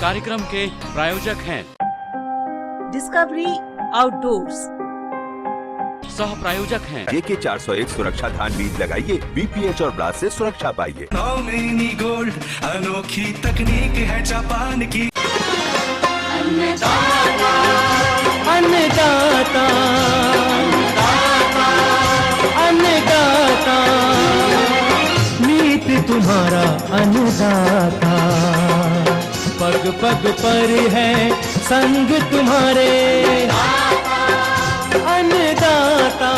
कार्यक्रम के प्रायोजक हैं डिस्कवरी आउटडोर्स, सह प्रायोजक हैं JK 401 सुरक्षा धान बीज लगाइए, BPH और ब्लास्ट से सुरक्षा पाइए। नौमिनी गोल्ड अनोखी तकनीक है जापान की। अन्नदाता अन्नदाता नीत तुम्हारा अन्नदाता, पग पग पर है संग तुम्हारे अन्नदाता।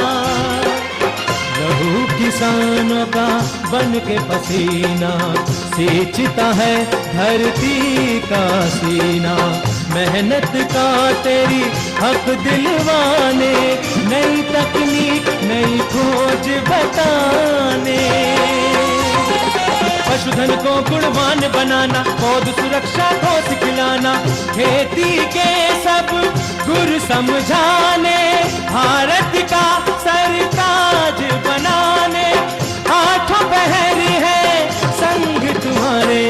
लहू किसानों का बन के पसीना सींचता है धरती का सीना, मेहनत का तेरी हक दिलवाने, नई तकनीक नई खोज बताने। पशुधन को गुणवान बनाना, पौध सुरक्षा को सिखलाना, खेती के सब गुर समझाने, भारत का सरताज बनाने, आठों पहर है संग तुम्हारे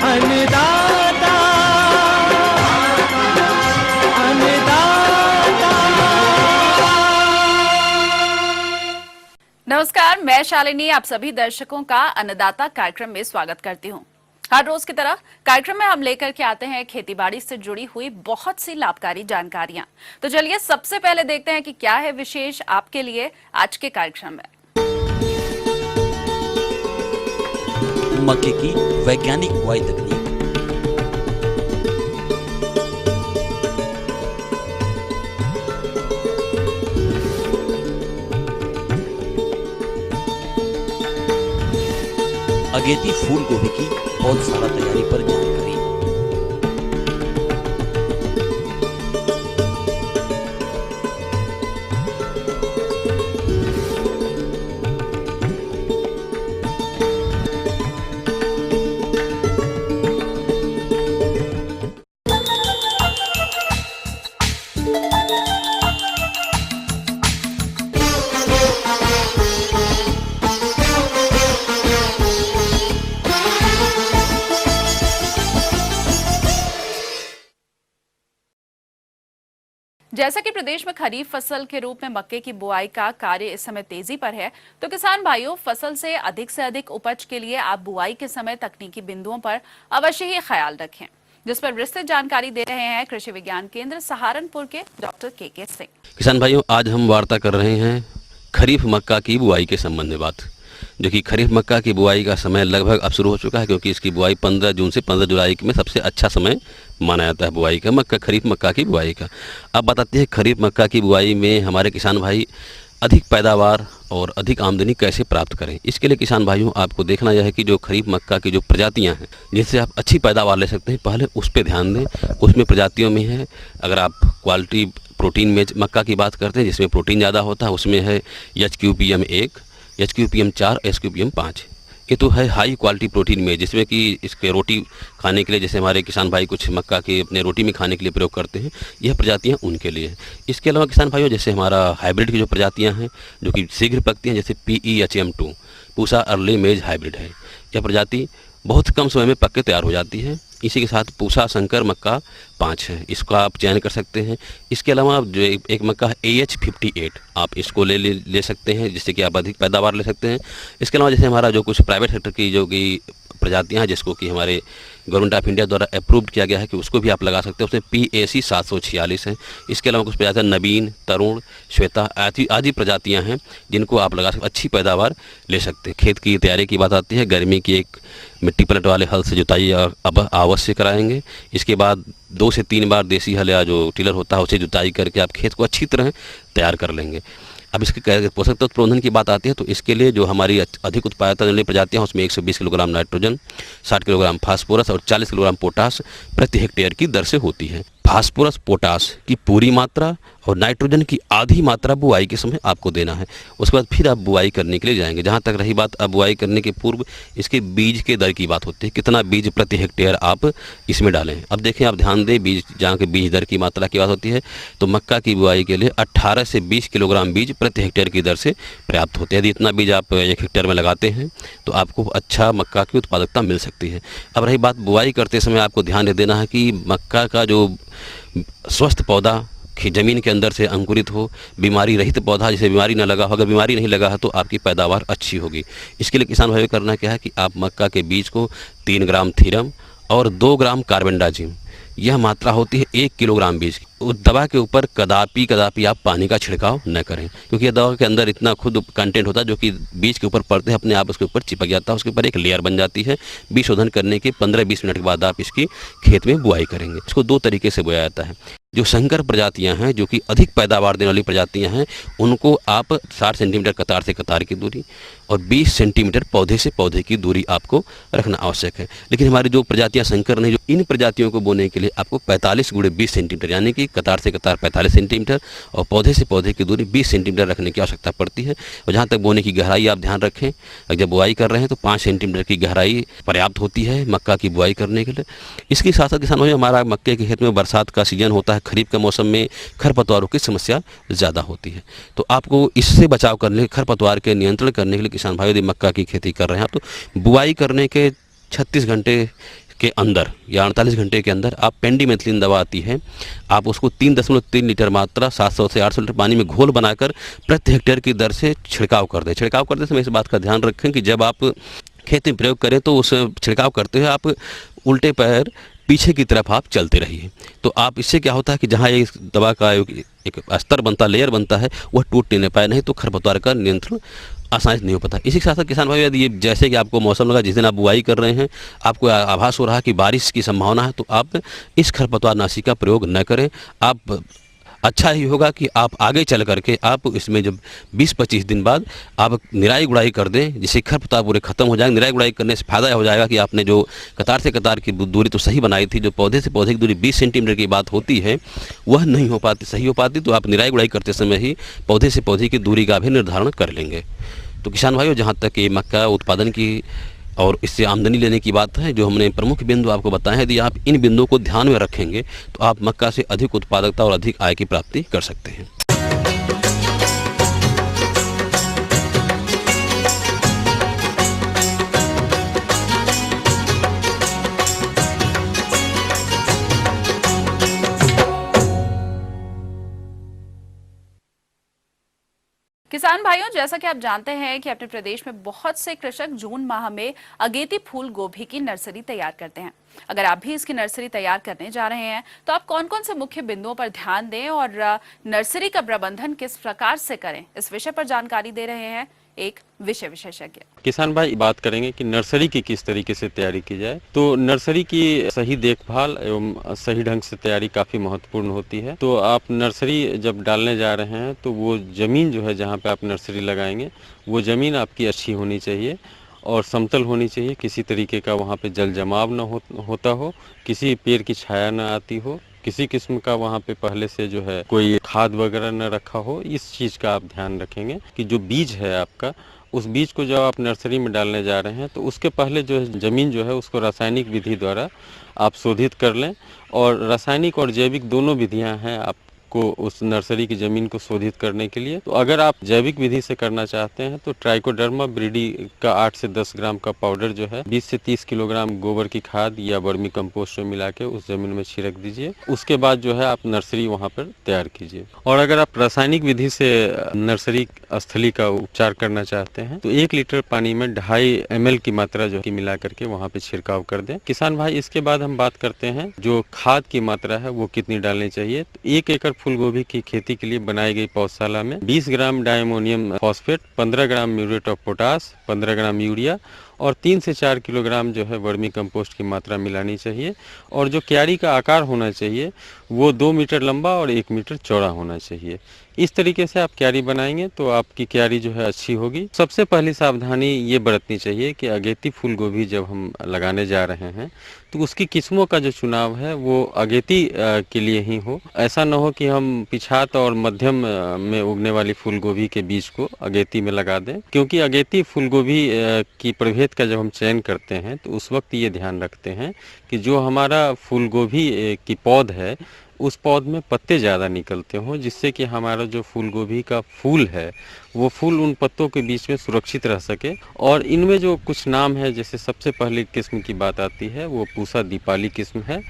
अन्नदाता अन्नदाता। नमस्कार, मैं शालिनी आप सभी दर्शकों का अन्नदाता कार्यक्रम में स्वागत करती हूं। हर रोज की तरह कार्यक्रम में हम लेकर के आते हैं खेतीबाड़ी से जुड़ी हुई बहुत सी लाभकारी जानकारियां। तो चलिए सबसे पहले देखते हैं कि क्या है विशेष आपके लिए आज के कार्यक्रम में। मक्के की वैज्ञानिक बुआई तकनीक। अगेती फूल गोभी की पौधशाला तैयारी पर जानकारी। जैसा कि प्रदेश में खरीफ फसल के रूप में मक्के की बुआई का कार्य इस समय तेजी पर है, तो किसान भाइयों फसल से अधिक उपज के लिए आप बुआई के समय तकनीकी बिंदुओं पर अवश्य ही ख्याल रखें, जिस पर विस्तृत जानकारी दे रहे हैं कृषि विज्ञान केंद्र सहारनपुर के डॉक्टर के सिंह। किसान भाइयों, आज हम वार्ता कर रहे हैं खरीफ मक्का की बुआई के संबंध में बात, जो कि खरीफ मक्का की बुआई का समय लगभग अब शुरू हो चुका है, क्योंकि इसकी बुआई 15 जून से 15 जुलाई में सबसे अच्छा समय माना जाता है बुआई का, खरीफ मक्का की बुआई का। अब बताते हैं खरीफ मक्का की बुआई में हमारे किसान भाई अधिक पैदावार और अधिक आमदनी कैसे प्राप्त करें। इसके लिए किसान भाइयों आपको देखना यह है कि जो खरीफ मक्का की जो प्रजातियां हैं जिनसे आप अच्छी पैदावार ले सकते हैं, पहले उस पर ध्यान दें। उसमें प्रजातियों में है, अगर आप क्वालिटी प्रोटीन में मक्का की बात करते हैं जिसमें प्रोटीन ज़्यादा होता है, उसमें है HQPM 1, HQPM 4, HQPM 5। ये तो है हाई क्वालिटी प्रोटीन में, जिसमें कि इसके रोटी खाने के लिए, जैसे हमारे किसान भाई कुछ मक्का के अपने रोटी में खाने के लिए प्रयोग करते हैं, यह प्रजातियां उनके लिए। इसके अलावा किसान भाइयों जैसे हमारा हाइब्रिड की जो प्रजातियां हैं जो कि शीघ्र पकती हैं, जैसे PEHM2 पूसा अर्ली मेज हाइब्रिड है। यह प्रजाति बहुत कम समय में पक के तैयार हो जाती है। इसी के साथ पूसा शंकर मक्का 5 है, इसका आप चयन कर सकते हैं। इसके अलावा जो एक मक्का है AH58, आप इसको ले सकते हैं, जिससे कि आप अधिक पैदावार ले सकते हैं। इसके अलावा जैसे हमारा जो कुछ प्राइवेट सेक्टर की जो कि प्रजातियां हैं जिसको कि हमारे गवर्नमेंट ऑफ इंडिया द्वारा अप्रूव्ड किया गया है कि उसको भी आप लगा सकते हैं, उसमें PAC 746 है। इसके अलावा कुछ प्रजातियां नवीन, तरुण, श्वेता आदि प्रजातियां हैं जिनको आप लगा सकते, अच्छी पैदावार ले सकते हैं। खेत की तैयारी की बात आती है, गर्मी की एक मिट्टी पलट वाले हल से जुताई अब अवश्य कराएंगे। इसके बाद 2 से 3 बार देसी हल या जो टिलर होता है उसे जुताई करके आप खेत को अच्छी तरह तैयार कर लेंगे। अब इसके पोषक तत्व प्रबंधन की बात आती है, तो इसके लिए जो हमारी अधिक उत्पादकता वाली प्रजातियां उसमें 120 किलोग्राम नाइट्रोजन, 60 किलोग्राम फास्फोरस और 40 किलोग्राम पोटास प्रति हेक्टेयर की दर से होती है। फास्फोरस पोटास की पूरी मात्रा और नाइट्रोजन की आधी मात्रा बुआई के समय आपको देना है। उसके बाद फिर आप बुआई करने के लिए जाएंगे। जहाँ तक रही बात अब बुआई करने के पूर्व इसके बीज के दर की बात होती है, कितना बीज प्रति हेक्टेयर आप इसमें डालें। अब देखें, आप ध्यान दें, बीज जहाँ के बीज दर की मात्रा की बात होती है तो मक्का की बुआई के लिए 18 से 20 किलोग्राम बीज प्रति हेक्टेयर की दर से पर्याप्त होते हैं। यदि इतना बीज आप 1 हेक्टेयर में लगाते हैं तो आपको अच्छा मक्का की उत्पादकता मिल सकती है। अब रही बात बुआई करते समय आपको ध्यान देना है कि मक्का का जो स्वस्थ पौधा ज़मीन के अंदर से अंकुरित हो, बीमारी रहित पौधा जिसे बीमारी न लगा हो, अगर बीमारी नहीं लगा है तो आपकी पैदावार अच्छी होगी। इसके लिए किसान भाई करना क्या है कि आप मक्का के बीज को 3 ग्राम थीरम और 2 ग्राम कार्बेंडाजिम, यह मात्रा होती है 1 किलोग्राम बीज की। उस दवा के ऊपर कदापि आप पानी का छिड़काव न करें, क्योंकि यह दवा के अंदर इतना खुद कंटेंट होता है जो कि बीज के ऊपर पड़ते हैं अपने आप उसके ऊपर चिपक जाता है, उसके ऊपर एक लेयर बन जाती है। बीज शोधन करने के 15-20 मिनट के बाद आप इसकी खेत में बुआई करेंगे। इसको 2 तरीके से बोया जाता है। जो संकर प्रजातियां हैं, जो कि अधिक पैदावार देने वाली प्रजातियां हैं, उनको आप 60 सेंटीमीटर कतार से कतार की दूरी और 20 सेंटीमीटर पौधे से पौधे की दूरी आपको रखना आवश्यक है। लेकिन हमारी जो प्रजातियां संकर नहीं, जो इन प्रजातियों को बोने के लिए आपको 45 × 20 सेंटीमीटर यानी कि कतार से कतार 45 सेंटीमीटर और पौधे से पौधे की दूरी 20 सेंटीमीटर रखने की आवश्यकता पड़ती है। और जहाँ तक बोने की गहराई आप ध्यान रखें, जब बुआई कर रहे हैं तो 5 सेंटीमीटर की गहराई पर्याप्त होती है मक्का की बुआई करने के लिए। इसके साथ साथ किसानों, हमारा मक्के के खेत में बरसात का सीजन होता है, खरीफ के मौसम में खरपतवारों की समस्या ज़्यादा होती है, तो आपको इससे बचाव करने, खरपतवार के नियंत्रण करने के लिए किसान भाई यदि मक्का की खेती कर रहे हैं तो बुआई करने के 36 घंटे के अंदर या 48 घंटे के अंदर आप पेंडीमेथिलिन दवा आती है, आप उसको 3.3 लीटर मात्रा 700 से 800 लीटर पानी में घोल बनाकर प्रति हेक्टेयर की दर से छिड़काव कर दें। छिड़काव करते समय इस बात का ध्यान रखें कि जब आप खेत में प्रयोग करें तो उस छिड़काव करते हुए आप उल्टे पैर पीछे की तरफ आप चलते रहिए। तो आप इससे क्या होता है कि जहाँ ये दवा का एक स्तर बनता, लेयर बनता है, वह टूट नहीं पाए, नहीं तो खरपतवार का नियंत्रण आसानी से नहीं हो पाता। इसी के साथ साथ किसान भाई, यदि ये जैसे कि आपको मौसम लगा, जिस दिन आप बुआई कर रहे हैं आपको आभास हो रहा है कि बारिश की संभावना है, तो आप इस खरपतवार नाशी का प्रयोग न करें। आप अच्छा ही होगा कि आप आगे चल करके आप इसमें जब 20-25 दिन बाद आप निराई गुड़ाई कर दें, जिससे खरपतवार पूरे खत्म हो जाएंगे। निराई गुड़ाई करने से फ़ायदा हो जाएगा कि आपने जो कतार से कतार की दूरी तो सही बनाई थी, जो पौधे से पौधे की दूरी 20 सेंटीमीटर की बात होती है वह नहीं हो पाती, सही हो पाती, तो आप निराई गुड़ाई करते समय ही पौधे से पौधे की दूरी का भी निर्धारण कर लेंगे। तो किसान भाइयों, जहाँ तक ये मक्का उत्पादन की और इससे आमदनी लेने की बात है, जो हमने प्रमुख बिंदु आपको बताए हैं, यदि आप इन बिंदुओं को ध्यान में रखेंगे तो आप मक्का से अधिक उत्पादकता और अधिक आय की प्राप्ति कर सकते हैं। किसान भाइयों, जैसा कि आप जानते हैं कि अपने प्रदेश में बहुत से कृषक जून माह में अगेती फूल गोभी की नर्सरी तैयार करते हैं। अगर आप भी इसकी नर्सरी तैयार करने जा रहे हैं तो आप कौन कौन से मुख्य बिंदुओं पर ध्यान दें और नर्सरी का प्रबंधन किस प्रकार से करें, इस विषय पर जानकारी दे रहे हैं एक विषय विशेषज्ञ। किसान भाई, बात करेंगे कि नर्सरी की किस तरीके से तैयारी की जाए। तो नर्सरी की सही देखभाल एवं सही ढंग से तैयारी काफी महत्वपूर्ण होती है। तो आप नर्सरी जब डालने जा रहे हैं तो वो जमीन जो है जहाँ पे आप नर्सरी लगाएंगे वो जमीन आपकी अच्छी होनी चाहिए और समतल होनी चाहिए। किसी तरीके का वहाँ पे जल जमाव न होता हो, किसी पेड़ की छाया न आती हो, किसी किस्म का वहाँ पे पहले से जो है कोई खाद वगैरह न रखा हो। इस चीज़ का आप ध्यान रखेंगे कि जो बीज है आपका, उस बीज को जब आप नर्सरी में डालने जा रहे हैं तो उसके पहले जो है ज़मीन जो है उसको रासायनिक विधि द्वारा आप शोधित कर लें। और रासायनिक और जैविक दोनों विधियाँ हैं आपको उस नर्सरी की ज़मीन को शोधित करने के लिए। तो अगर आप जैविक विधि से करना चाहते हैं तो ट्राइकोडर्मा ब्रीडी का 8 से 10 ग्राम का पाउडर जो है 20 से 30 किलोग्राम गोबर की खाद या वर्मी कंपोस्ट में मिला के उस जमीन में छिड़क दीजिए। उसके बाद जो है आप नर्सरी वहाँ पर तैयार कीजिए। और अगर आप रासायनिक विधि से नर्सरी स्थली का उपचार करना चाहते हैं तो 1 लीटर पानी में 2.5 ml की मात्रा जो कि मिला करके वहाँ पे छिड़काव कर दें। किसान भाई, इसके बाद हम बात करते हैं जो खाद की मात्रा है वो कितनी डालनी चाहिए। तो 1 एकड़ फूल गोभी की खेती के लिए बनाई गई पौधशाला में 20 gram diammonium phosphate, 15 gram muriate of potash, 15 gram urea और 3 से 4 किलोग्राम जो है वर्मी कंपोस्ट की मात्रा मिलानी चाहिए। और जो क्यारी का आकार होना चाहिए वो 2 मीटर लंबा और 1 मीटर चौड़ा होना चाहिए। इस तरीके से आप क्यारी बनाएंगे तो आपकी क्यारी जो है अच्छी होगी। सबसे पहली सावधानी ये बरतनी चाहिए कि अगेती फूल गोभी जब हम लगाने जा रहे हैं तो उसकी किस्मों का जो चुनाव है वो अगेती के लिए ही हो। ऐसा न हो कि हम पिछात और मध्यम में उगने वाली फूल गोभी के बीज को अगेती में लगा दें, क्योंकि अगेती फूल गोभी की प्रभेद का जब हम चयन करते हैं तो उस वक्त ये ध्यान रखते हैं कि जो हमारा फूल गोभी की पौध है उस पौध में पत्ते ज़्यादा निकलते हों, जिससे कि हमारा जो फूल गोभी का फूल है वो फूल उन पत्तों के बीच में सुरक्षित रह सके। और इनमें जो कुछ नाम है, जैसे सबसे पहली किस्म की बात आती है वो पूसा दीपाली किस्म है।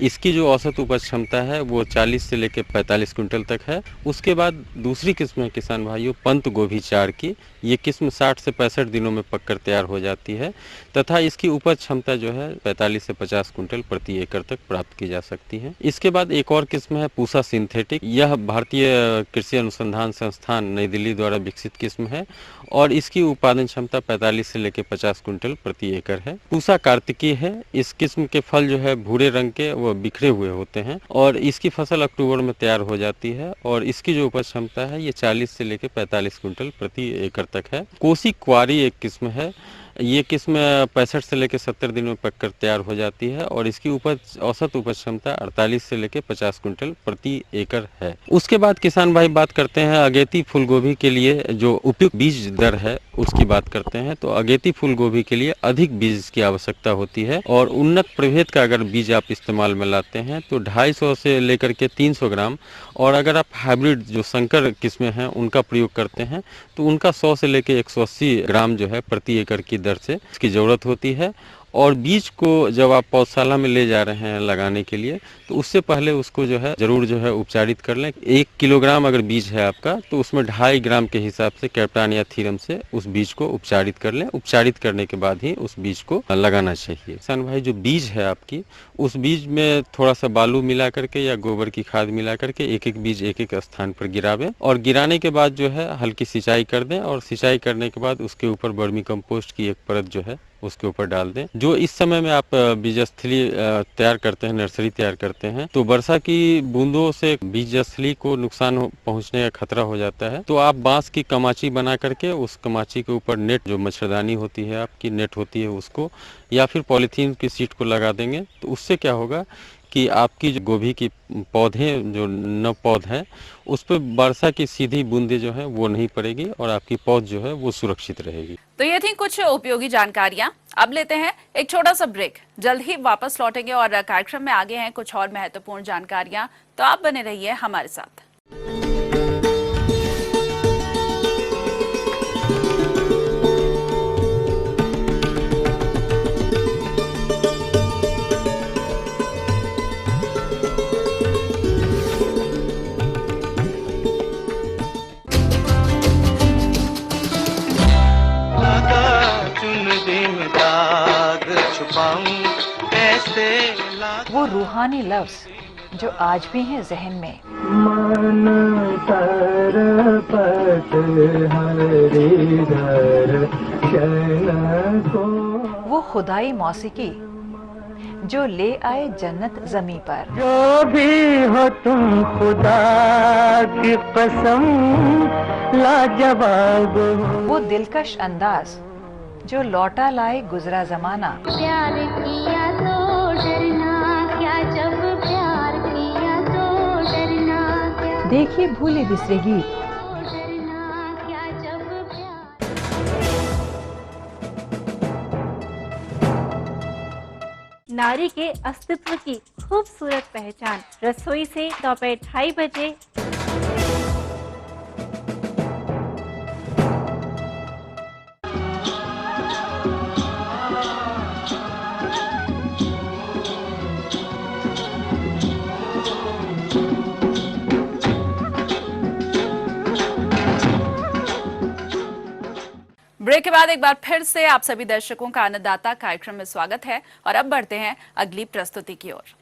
इसकी जो औसत उपज क्षमता है वो 40 से लेकर 45 क्विंटल तक है। उसके बाद दूसरी किस्म है किसान भाइयों पंत गोभी 4 की। ये किस्म 60 से 65 दिनों में पककर तैयार हो जाती है तथा इसकी उपज क्षमता जो है 45 से 50 क्विंटल प्रति एकड़ तक प्राप्त की जा सकती है। इसके बाद एक और किस्म है पूसा सिंथेटिक। यह भारतीय कृषि अनुसंधान संस्थान नई दिल्ली द्वारा विकसित किस्म है और इसकी उत्पादन क्षमता 45 से लेकर 50 क्विंटल प्रति एकड़ है। पूसा कार्तिकी है। इस किस्म के फल जो है भूरे रंग के वो बिखरे हुए होते हैं और इसकी फसल अक्टूबर में तैयार हो जाती है और इसकी जो उपज क्षमता है ये 40 से लेकर 45 क्विंटल प्रति एकड़ तक है। कोसी क्वारी एक किस्म है। ये किस्म 65 से लेकर 70 दिन में पककर तैयार हो जाती है और इसकी औसत उपज क्षमता 48 से लेकर 50 क्विंटल प्रति एकड़ है। उसके बाद किसान भाई बात करते हैं अगेती फूल गोभी के लिए जो उपयुक्त बीज दर है उसकी बात करते हैं। तो अगेती फूल गोभी के लिए अधिक बीज की आवश्यकता होती है और उन्नत प्रभेद का अगर बीज आप इस्तेमाल में लाते हैं तो 250 से लेकर के 300 ग्राम, और अगर आप हाइब्रिड जो संकर किस्में हैं उनका प्रयोग करते हैं तो उनका 100 से लेकर 180 ग्राम जो है प्रति एकड़ की दर से इसकी ज़रूरत होती है। और बीज को जब आप पौधशाला में ले जा रहे हैं लगाने के लिए तो उससे पहले उसको जो है ज़रूर जो है उपचारित कर लें। 1 किलोग्राम अगर बीज है आपका तो उसमें 2.5 ग्राम के हिसाब से कैप्टान या थीरम से उस बीज को उपचारित कर लें। उपचारित करने के बाद ही उस बीज को लगाना चाहिए। किसान भाई जो बीज है आपकी उस बीज में थोड़ा सा बालू मिला करके या गोबर की खाद मिला करके एक एक बीज एक एक स्थान पर गिरावें और गिराने के बाद जो है हल्की सिंचाई कर दें और सिंचाई करने के बाद उसके ऊपर वर्मी कंपोस्ट की एक परत जो है उसके ऊपर डाल दें। जो इस समय में आप बीजस्थली तैयार करते हैं, नर्सरी तैयार करते हैं, तो वर्षा की बूंदों से बीजस्थली को नुकसान पहुंचने का खतरा हो जाता है। तो आप बांस की कमाची बना करके उस कमाची के ऊपर नेट जो मच्छरदानी होती है आपकी नेट होती है उसको या फिर पॉलीथीन की शीट को लगा देंगे तो उससे क्या होगा कि आपकी जो गोभी की पौधे जो नव पौध है उस पर वर्षा की सीधी बूंदें जो है वो नहीं पड़ेगी और आपकी पौध जो है वो सुरक्षित रहेगी। तो ये थी कुछ उपयोगी जानकारियां। अब लेते हैं एक छोटा सा ब्रेक, जल्द ही वापस लौटेंगे और कार्यक्रम में आगे हैं कुछ और महत्वपूर्ण जानकारियां, तो आप बने रहिए हमारे साथ। वो रूहानी लफ्ज जो आज भी हैं जहन में। वो खुदाई मौसीकी जो ले आए जन्नत जमी पर। जो भी हो तुम खुदा की कसम लाजवाब हो। वो दिलकश अंदाज जो लौटा लाए गुजरा जमाना। प्यार किया तो डरना क्या, जब प्यार किया तो डरना क्या। देखिए भूले बिसरे गीत। डरना क्या जब प्यार। नारी के अस्तित्व की खूबसूरत पहचान रसोई से दोपहर 2:30 बजे। ब्रेक के बाद एक बार फिर से आप सभी दर्शकों का अन्नदाता कार्यक्रम में स्वागत है और अब बढ़ते हैं अगली प्रस्तुति की ओर।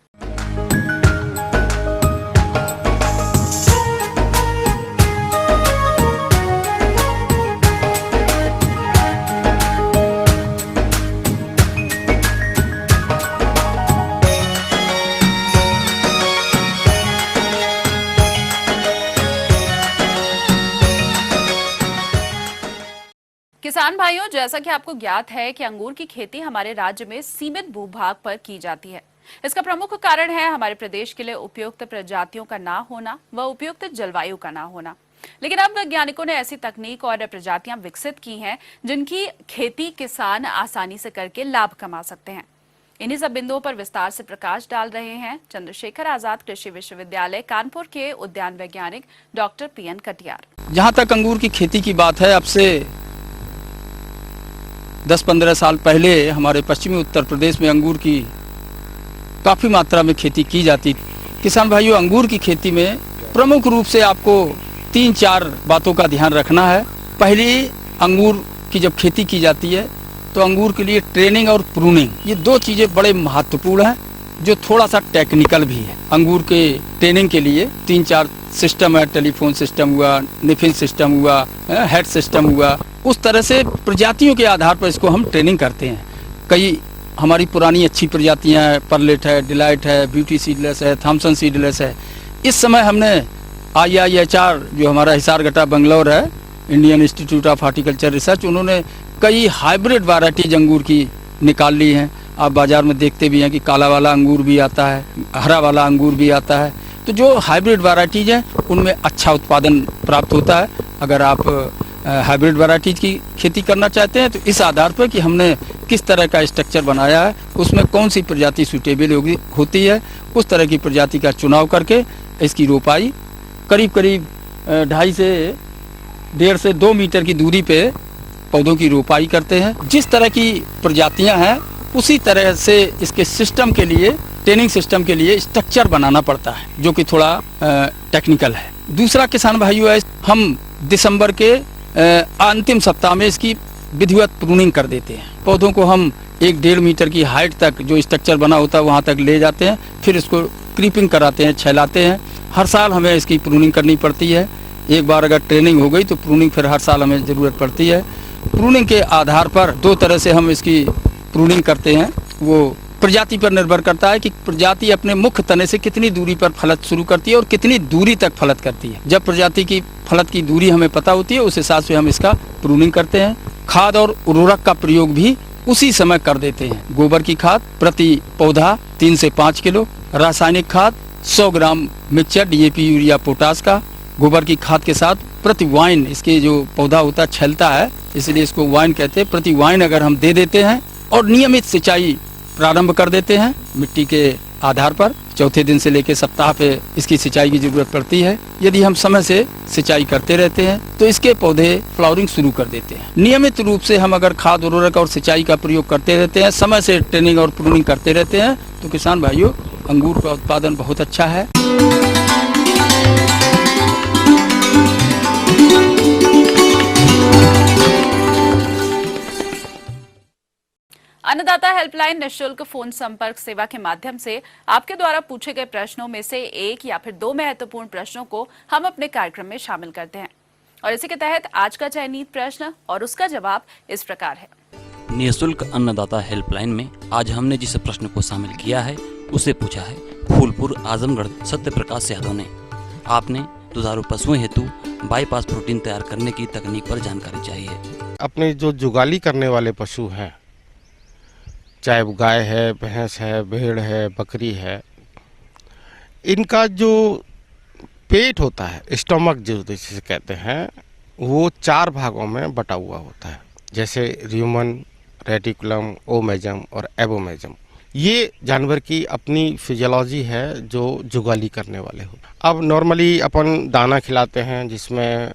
किसान भाइयों, जैसा कि आपको ज्ञात है कि अंगूर की खेती हमारे राज्य में सीमित भूभाग पर की जाती है। इसका प्रमुख कारण है हमारे प्रदेश के लिए उपयुक्त प्रजातियों का ना होना व उपयुक्त जलवायु का ना होना। लेकिन अब वैज्ञानिकों ने ऐसी तकनीक और प्रजातियां विकसित की हैं जिनकी खेती किसान आसानी से करके लाभ कमा सकते हैं। इन्हीं सब बिंदुओं पर विस्तार से प्रकाश डाल रहे हैं चंद्रशेखर आजाद कृषि विश्वविद्यालय कानपुर के उद्यान वैज्ञानिक डॉक्टर पीएन कटियार। जहाँ तक अंगूर की खेती की बात है, अब से 10-15 साल पहले हमारे पश्चिमी उत्तर प्रदेश में अंगूर की काफ़ी मात्रा में खेती की जाती। किसान भाइयों, अंगूर की खेती में प्रमुख रूप से आपको 3-4 बातों का ध्यान रखना है। पहली, अंगूर की जब खेती की जाती है तो अंगूर के लिए ट्रेनिंग और प्रूनिंग, ये 2 चीज़ें बड़े महत्वपूर्ण हैं, जो थोड़ा सा टेक्निकल भी है। अंगूर के ट्रेनिंग के लिए 3-4 सिस्टम है। टेलीफोन सिस्टम हुआ, निफिन सिस्टम हुआ, हेड सिस्टम हुआ। उस तरह से प्रजातियों के आधार पर इसको हम ट्रेनिंग करते हैं। कई हमारी पुरानी अच्छी प्रजातियां हैं, परलेट है, डिलाइट है, ब्यूटी सीडलेस है, थॉमसन सीडलेस है। इस समय हमने IIHR जो हमारा हिसारगट्टा बंगलौर है, Indian institute of horticulture research, उन्होंने कई हाइब्रिड वैरायटीज अंगूर की निकाल ली हैं। आप बाजार में देखते भी हैं कि काला वाला अंगूर भी आता है, हरा वाला अंगूर भी आता है। तो जो हाइब्रिड वैरायटीज हैं उनमें अच्छा उत्पादन प्राप्त होता है। अगर आप हाइब्रिड वैरायटीज की खेती करना चाहते हैं तो इस आधार पर कि हमने किस तरह का स्ट्रक्चर बनाया है, उसमें कौन सी प्रजाति सूटेबल होती है, उस तरह की प्रजाति का चुनाव करके इसकी रोपाई करीब 2.5 से 1.5 से 2 मीटर की दूरी पे पौधों की रोपाई करते हैं। जिस तरह की प्रजातियां हैं उसी तरह से इसके सिस्टम के लिए, ट्रेनिंग सिस्टम के लिए स्ट्रक्चर बनाना पड़ता है, जो कि थोड़ा टेक्निकल है। दूसरा, किसान भाइयों है, हम दिसंबर के अंतिम सप्ताह में इसकी विधिवत प्रूनिंग कर देते हैं। पौधों को हम 1-1.5 मीटर की हाइट तक जो स्ट्रक्चर बना होता है वहाँ तक ले जाते हैं, फिर इसको क्रीपिंग कराते हैं, छैलाते हैं। हर साल हमें इसकी प्रूनिंग करनी पड़ती है। एक बार अगर ट्रेनिंग हो गई तो प्रूनिंग फिर हर साल हमें ज़रूरत पड़ती है। प्रूनिंग के आधार पर 2 तरह से हम इसकी प्रूनिंग करते हैं। वो प्रजाति पर निर्भर करता है कि प्रजाति अपने मुख्य तने से कितनी दूरी पर फलत शुरू करती है और कितनी दूरी तक फलत करती है। जब प्रजाति की फलत की दूरी हमें पता होती है, उस हिसाब से हम इसका प्रूनिंग करते हैं। खाद और उर्वरक का प्रयोग भी उसी समय कर देते हैं। गोबर की खाद प्रति पौधा 3 से 5 किलो, रासायनिक खाद 100 ग्राम मिक्सचर DAP यूरिया पोटास का। गोबर की खाद के साथ प्रति वाइन, इसके जो पौधा होता छलता है इसलिए इसको वाइन कहते हैं, प्रति वाइन अगर हम दे देते हैं और नियमित सिंचाई प्रारंभ कर देते हैं मिट्टी के आधार पर। चौथे दिन से लेकर सप्ताह पे इसकी सिंचाई की जरूरत पड़ती है। यदि हम समय से सिंचाई करते रहते हैं तो इसके पौधे फ्लावरिंग शुरू कर देते हैं। नियमित रूप से हम अगर खाद उर्वरक और सिंचाई का प्रयोग करते रहते हैं, समय से ट्रेनिंग और प्रूनिंग करते रहते हैं, तो किसान भाइयों, अंगूर का उत्पादन बहुत अच्छा है। अन्नदाता हेल्पलाइन निःशुल्क फोन संपर्क सेवा के माध्यम से आपके द्वारा पूछे गए प्रश्नों में से 1 या फिर 2 महत्वपूर्ण प्रश्नों को हम अपने कार्यक्रम में शामिल करते हैं। और इसी के तहत आज का चयनित प्रश्न और उसका जवाब इस प्रकार है। निःशुल्क अन्नदाता हेल्पलाइन में आज हमने जिस प्रश्न को शामिल किया है उसे पूछा है फूलपुर आजमगढ़ सत्य प्रकाश यादव ने। आपने दुधारू पशुओं हेतु बाईपास प्रोटीन तैयार करने की तकनीक पर जानकारी चाहिए। अपने जो जुगाली करने वाले पशु हैं, चाहे वो गाय है, भैंस है, भेड़ है, बकरी है, इनका जो पेट होता है, स्टमक जिसे कहते हैं, वो 4 भागों में बटा हुआ होता है, जैसे र्यूमन, रेटिकुलम, ओमेजम और एबोमेजम। ये जानवर की अपनी फिजियोलॉजी है जो जुगाली करने वाले हो। अब नॉर्मली अपन दाना खिलाते हैं जिसमें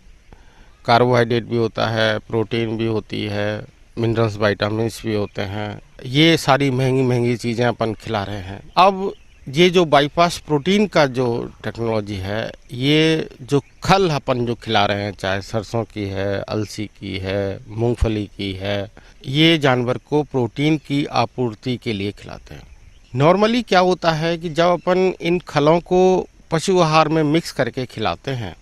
कार्बोहाइड्रेट भी होता है, प्रोटीन भी होती है, मिनरल्स विटामिन्स भी होते हैं। ये सारी महंगी महंगी चीज़ें अपन खिला रहे हैं। अब ये जो बाईपास प्रोटीन का जो टेक्नोलॉजी है, ये जो खल अपन जो खिला रहे हैं, चाहे सरसों की है, अलसी की है, मूंगफली की है, ये जानवर को प्रोटीन की आपूर्ति के लिए खिलाते हैं। नॉर्मली क्या होता है कि जब अपन इन खलों को पशु आहार में मिक्स करके खिलाते हैं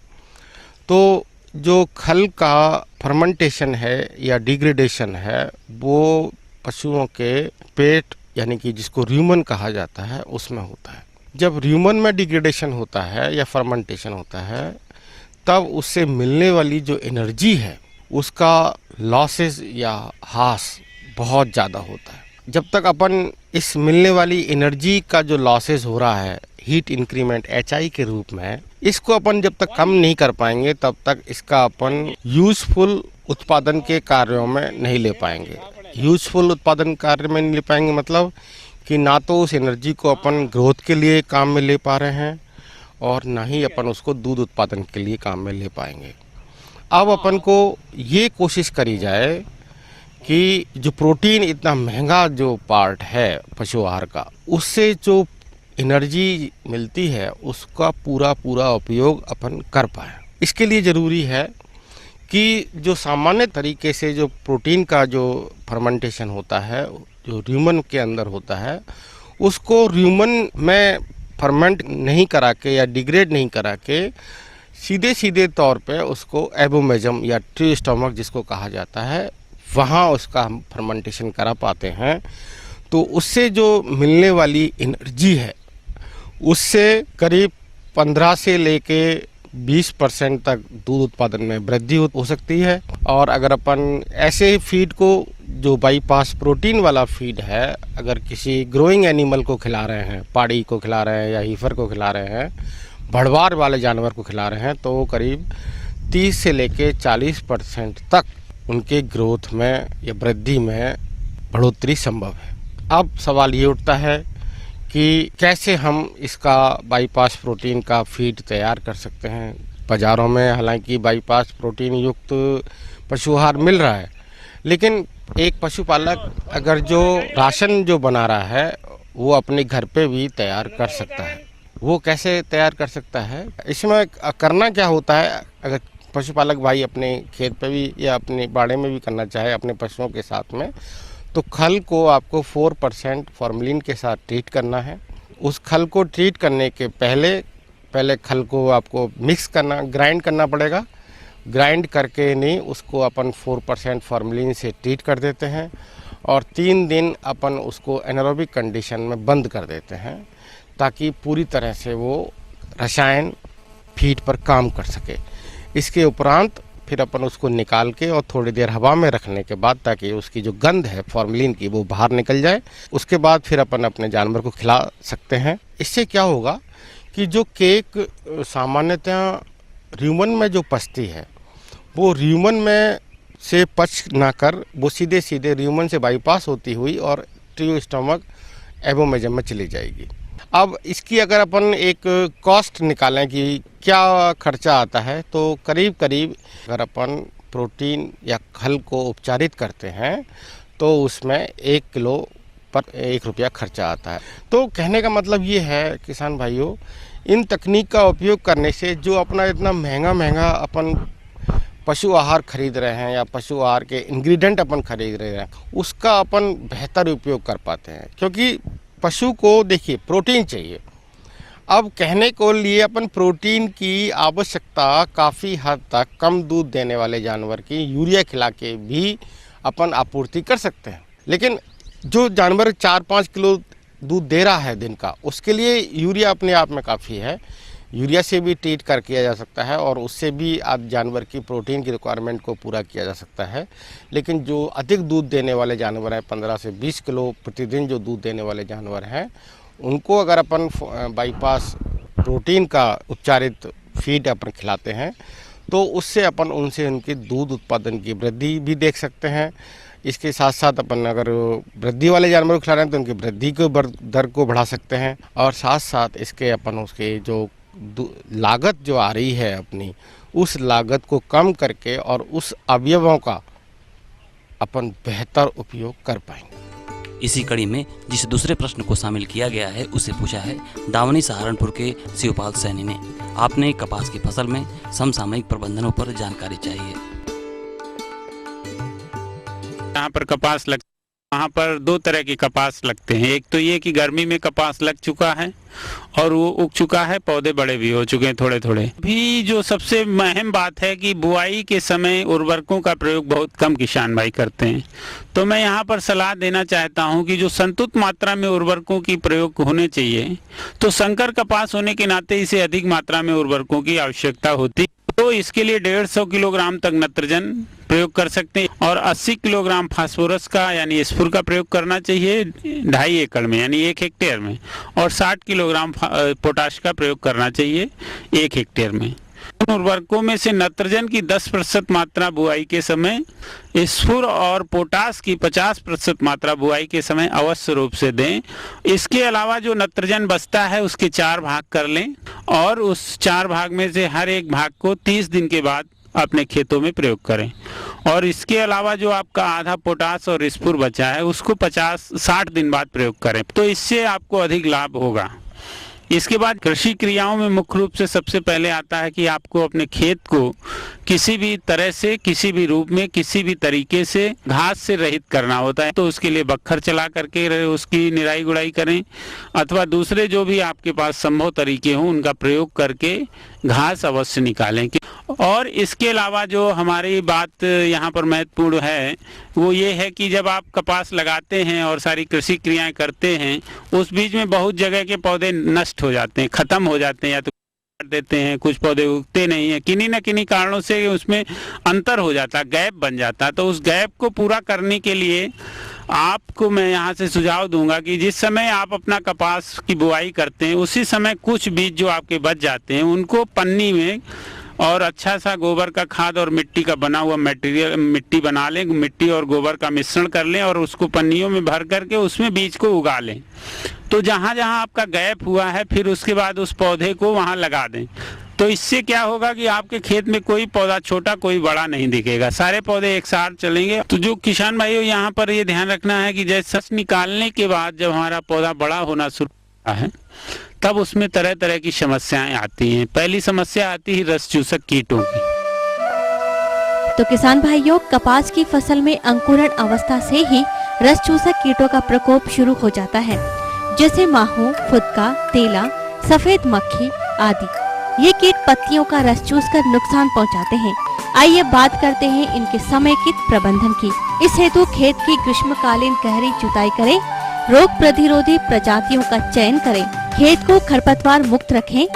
तो जो खल का फर्मेंटेशन है या डिग्रेडेशन है वो पशुओं के पेट यानी कि जिसको र्यूमन कहा जाता है उसमें होता है। जब र्यूमन में डिग्रेडेशन होता है या फर्मेंटेशन होता है तब उससे मिलने वाली जो एनर्जी है उसका लॉसेस या हास बहुत ज़्यादा होता है। जब तक अपन इस मिलने वाली एनर्जी का जो लॉसेस हो रहा है हीट इंक्रीमेंट HI के रूप में, इसको अपन जब तक कम नहीं कर पाएंगे तब तक इसका अपन यूजफुल उत्पादन के कार्यों में नहीं ले पाएंगे। यूजफुल उत्पादन कार्य में नहीं ले पाएंगे मतलब कि ना तो उस एनर्जी को अपन ग्रोथ के लिए काम में ले पा रहे हैं और ना ही अपन उसको दूध उत्पादन के लिए काम में ले पाएंगे। अब अपन को ये कोशिश करी जाए कि जो प्रोटीन इतना महंगा जो पार्ट है पशु आहार का, उससे जो एनर्जी मिलती है उसका पूरा उपयोग अपन कर पाए। इसके लिए ज़रूरी है कि जो सामान्य तरीके से जो प्रोटीन का जो फर्मेंटेशन होता है, जो र्यूमन के अंदर होता है, उसको र्यूमन में फर्मेंट नहीं करा के या डिग्रेड नहीं करा के सीधे तौर पे उसको एबोमेजम या ट्री स्टमक जिसको कहा जाता है, वहाँ उसका हम फर्मेंटेशन करा पाते हैं। तो उससे जो मिलने वाली एनर्जी है उससे करीब 15 से लेके 20% तक दूध उत्पादन में वृद्धि हो सकती है। और अगर अपन ऐसे फीड को जो बाईपास प्रोटीन वाला फीड है, अगर किसी ग्रोइंग एनिमल को खिला रहे हैं, पाड़ी को खिला रहे हैं या हीफर को खिला रहे हैं, भड़वार वाले जानवर को खिला रहे हैं, तो करीब 30 से लेके 40% तक उनके ग्रोथ में या वृद्धि में बढ़ोतरी संभव है। अब सवाल ये उठता है कि कैसे हम इसका बाईपास प्रोटीन का फीड तैयार कर सकते हैं। बाज़ारों में हालांकि बाईपास प्रोटीन युक्त पशु आहार मिल रहा है, लेकिन एक पशुपालक अगर जो राशन जो बना रहा है वो अपने घर पे भी तैयार कर सकता है। वो कैसे तैयार कर सकता है? इसमें करना क्या होता है, अगर पशुपालक भाई अपने खेत पे भी या अपने बाड़े में भी करना चाहे अपने पशुओं के साथ में, तो खल को आपको 4% फॉर्मेलिन के साथ ट्रीट करना है। उस खल को ट्रीट करने के पहले खल को आपको मिक्स करना, ग्राइंड करना पड़ेगा। ग्राइंड करके नहीं, उसको अपन 4% फॉर्मेलिन से ट्रीट कर देते हैं और 3 दिन अपन उसको एनारोबिक कंडीशन में बंद कर देते हैं ताकि पूरी तरह से वो रसायन फीड पर काम कर सके। इसके उपरांत फिर अपन उसको निकाल के और थोड़ी देर हवा में रखने के बाद, ताकि उसकी जो गंध है फॉर्मेलिन की वो बाहर निकल जाए, उसके बाद फिर अपन अपने जानवर को खिला सकते हैं। इससे क्या होगा कि जो केक सामान्यतः र्यूमन में जो पचती है वो र्यूमन में से पच ना कर वो सीधे र्यूमन से बाईपास होती हुई और ट्री स्टमक एबोमेजम में चली जाएगी। अब इसकी अगर अपन एक कॉस्ट निकालें कि क्या खर्चा आता है, तो करीब अगर अपन प्रोटीन या खल को उपचारित करते हैं तो उसमें 1 किलो पर 1 रुपया खर्चा आता है। तो कहने का मतलब ये है किसान भाइयों, इन तकनीक का उपयोग करने से जो अपना इतना महंगा अपन पशु आहार खरीद रहे हैं या पशु आहार के इंग्रेडिएंट अपन खरीद रहे हैं, उसका अपन बेहतर उपयोग कर पाते हैं। क्योंकि पशु को देखिए प्रोटीन चाहिए। अब कहने को लिए अपन प्रोटीन की आवश्यकता काफ़ी हद तक कम दूध देने वाले जानवर की यूरिया खिला के भी अपन आपूर्ति कर सकते हैं, लेकिन जो जानवर 4-5 किलो दूध दे रहा है दिन का, उसके लिए यूरिया अपने आप में काफ़ी है। यूरिया से भी ट्रीट कर किया जा सकता है और उससे भी आप जानवर की प्रोटीन की रिक्वायरमेंट को पूरा किया जा सकता है। लेकिन जो अधिक दूध देने वाले जानवर हैं, 15 से 20 किलो प्रतिदिन जो दूध देने वाले जानवर हैं, उनको अगर अपन बाईपास प्रोटीन का उपचारित फीड अपन खिलाते हैं तो उससे अपन उनसे उनके दूध उत्पादन की वृद्धि भी देख सकते हैं। इसके साथ साथ अपन अगर वृद्धि वाले जानवर को खिला रहे हैं तो उनकी वृद्धि को दर को बढ़ा सकते हैं और साथ साथ इसके अपन उसके जो लागत जो आ रही है अपनी, उस लागत को कम करके और उस अवयवों का अपन बेहतर उपयोग कर पाएंगे। इसी कड़ी में जिस दूसरे प्रश्न को शामिल किया गया है उसे पूछा है दावनी सहारनपुर के शिवपाल सैनी ने। आपने कपास की फसल में समसामयिक प्रबंधनों पर जानकारी चाहिए। यहाँ पर कपास लग, वहाँ पर 2 तरह के कपास लगते हैं। एक तो ये कि गर्मी में कपास लग चुका है और वो उग चुका है, पौधे बड़े भी हो चुके हैं थोड़े थोड़े। भी जो सबसे अहम बात है कि बुआई के समय उर्वरकों का प्रयोग बहुत कम किसान भाई करते हैं। तो मैं यहाँ पर सलाह देना चाहता हूँ कि जो संतुलित मात्रा में उर्वरकों की प्रयोग होने चाहिए, तो संकर कपास होने के नाते इसे अधिक मात्रा में उर्वरकों की आवश्यकता होती। तो इसके लिए 150 किलोग्राम तक नत्रजन प्रयोग कर सकते हैं। और 80 किलोग्राम फास्फोरस का यानी स्फुर का प्रयोग करना चाहिए 2.5 एकड़ में यानी 1 हेक्टेयर में, और 60 किलोग्राम पोटाश का प्रयोग करना चाहिए 1 हेक्टेयर में। उर्वरकों में से नाइट्रोजन की 10% मात्रा बुआई के समय, स्फुर और पोटाश की 50% मात्रा बुआई के समय अवश्य रूप से दें। इसके अलावा जो नाइट्रोजन बचता है उसके 4 भाग कर लें और उस 4 भाग में से हर एक भाग को 30 दिन के बाद अपने खेतों में प्रयोग करें। और इसके अलावा जो आपका आधा पोटाश और स्फुर बचा है उसको 50-60 दिन बाद प्रयोग करें, तो इससे आपको अधिक लाभ होगा। इसके बाद कृषि क्रियाओं में मुख्य रूप से सबसे पहले आता है कि आपको अपने खेत को किसी भी तरह से, किसी भी रूप में, किसी भी तरीके से घास से रहित करना होता है। तो उसके लिए बख्खर चला करके उसकी निराई गुड़ाई करें, अथवा दूसरे जो भी आपके पास संभव तरीके हों उनका प्रयोग करके घास अवश्य निकालें। और इसके अलावा जो हमारी बात यहाँ पर महत्वपूर्ण है वो ये है कि जब आप कपास लगाते हैं और सारी कृषि क्रियाएं करते हैं, उस बीच में बहुत जगह के पौधे नष्ट हो जाते हैं, खत्म हो जाते हैं, या तो काट देते हैं, कुछ पौधे उगते नहीं हैं, किन्हीं न किन्हीं कारणों से उसमें अंतर हो जाता है, गैप बन जाता है। तो उस गैप को पूरा करने के लिए आपको मैं यहाँ से सुझाव दूंगा कि जिस समय आप अपना कपास की बुआई करते हैं उसी समय कुछ बीज जो आपके बच जाते हैं उनको पन्नी में और अच्छा सा गोबर का खाद और मिट्टी का बना हुआ मटेरियल, मिट्टी बना लें, मिट्टी और गोबर का मिश्रण कर लें और उसको पन्नियों में भर करके उसमें बीज को उगा लें। तो जहाँ जहाँ आपका गैप हुआ है फिर उसके बाद उस पौधे को वहाँ लगा दें। तो इससे क्या होगा कि आपके खेत में कोई पौधा छोटा कोई बड़ा नहीं दिखेगा, सारे पौधे एक साथ चलेंगे। तो जो किसान भाइयों यहाँ पर ये ध्यान रखना है कि जैसे सच निकालने के बाद जब हमारा पौधा बड़ा होना शुरू होता है तब उसमें तरह तरह की समस्याएं आती हैं। पहली समस्या आती है रस चूसक कीटों की। तो किसान भाइयों, कपास की फसल में अंकुरण अवस्था से ही रस चूसक कीटों का प्रकोप शुरू हो जाता है, जैसे माहो, फुदका, तेला, सफेद मक्खी आदि। ये कीट पत्तियों का रस चूसकर नुकसान पहुंचाते हैं। आइए बात करते हैं इनके समेकित प्रबंधन की। इस हेतु खेत की ग्रीष्मकालीन गहरी जुताई करें, रोग प्रतिरोधी प्रजातियों का चयन करें, खेत को खरपतवार मुक्त रखें,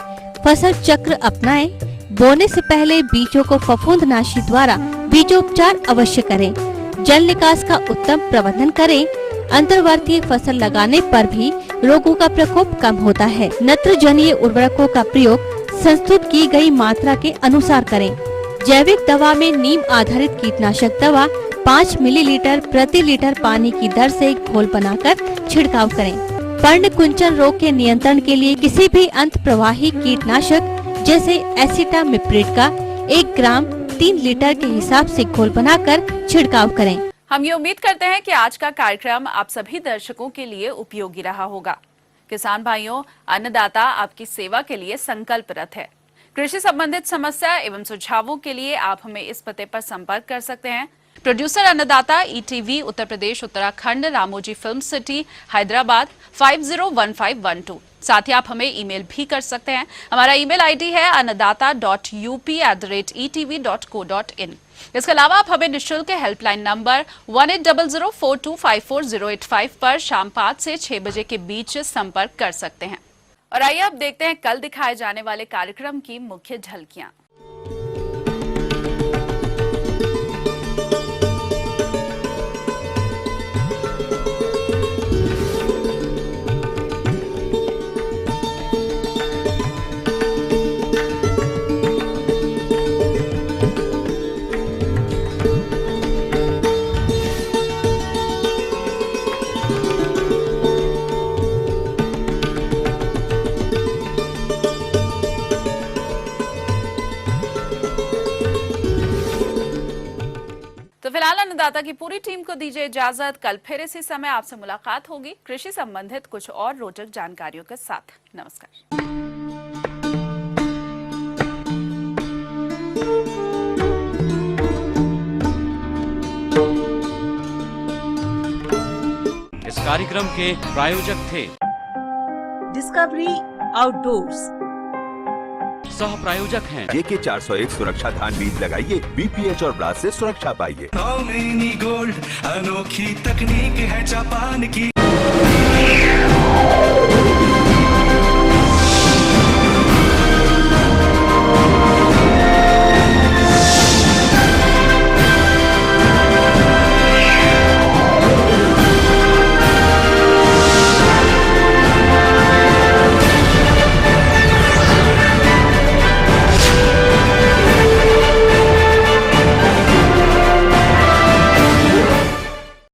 फसल चक्र अपनाएं, बोने से पहले बीजों को फफूंदनाशी द्वारा बीजोपचार अवश्य करें, जल निकास का उत्तम प्रबंधन करें। अंतर्वर्तीय फसल लगाने पर भी रोगों का प्रकोप कम होता है। नत्रजनीय उर्वरकों का प्रयोग संस्तुत की गई मात्रा के अनुसार करें। जैविक दवा में नीम आधारित कीटनाशक दवा 5 मिलीलीटर प्रति लीटर पानी की दर से एक घोल बनाकर छिड़काव करें। पर्ण कुंचन रोग के नियंत्रण के लिए किसी भी अंत प्रवाही कीटनाशक जैसे एसिटामिप्रिड का 1 ग्राम 3 लीटर के हिसाब से घोल बनाकर छिड़काव करें। हम ये उम्मीद करते हैं कि आज का कार्यक्रम आप सभी दर्शकों के लिए उपयोगी रहा होगा। किसान भाइयों, अन्नदाता आपकी सेवा के लिए संकल्परत है। कृषि संबंधित समस्या एवं सुझावों के लिए आप हमें इस पते पर संपर्क कर सकते हैं। प्रोड्यूसर अन्नदाता, ETV, Uttar Pradesh, Uttarakhand, Ramoji film city, Hyderabad 501512। साथ ही आप हमें ईमेल भी कर सकते हैं। हमारा ईमेल ID है annadaata.up@etv.co.in। इसके अलावा आप हमें निःशुल्क हेल्पलाइन नंबर 180042540885 पर शाम 5 से 6 बजे के बीच संपर्क कर सकते हैं। और आइए अब देखते हैं कल दिखाए जाने वाले कार्यक्रम की मुख्य झलकियां। तो फिलहाल अन्नदाता की पूरी टीम को दीजिए इजाजत। कल फिर इसी समय आपसे मुलाकात होगी कृषि संबंधित कुछ और रोचक जानकारियों के साथ। नमस्कार। इस कार्यक्रम के प्रायोजक थे डिस्कवरी आउटडोर्स, सह प्रायोजक हैं JK 401 सुरक्षा धान बीज लगाइए, BPH और ब्लास्ट से सुरक्षा पाइए। नौमेनी गोल्ड, अनोखी तकनीक है जापान की।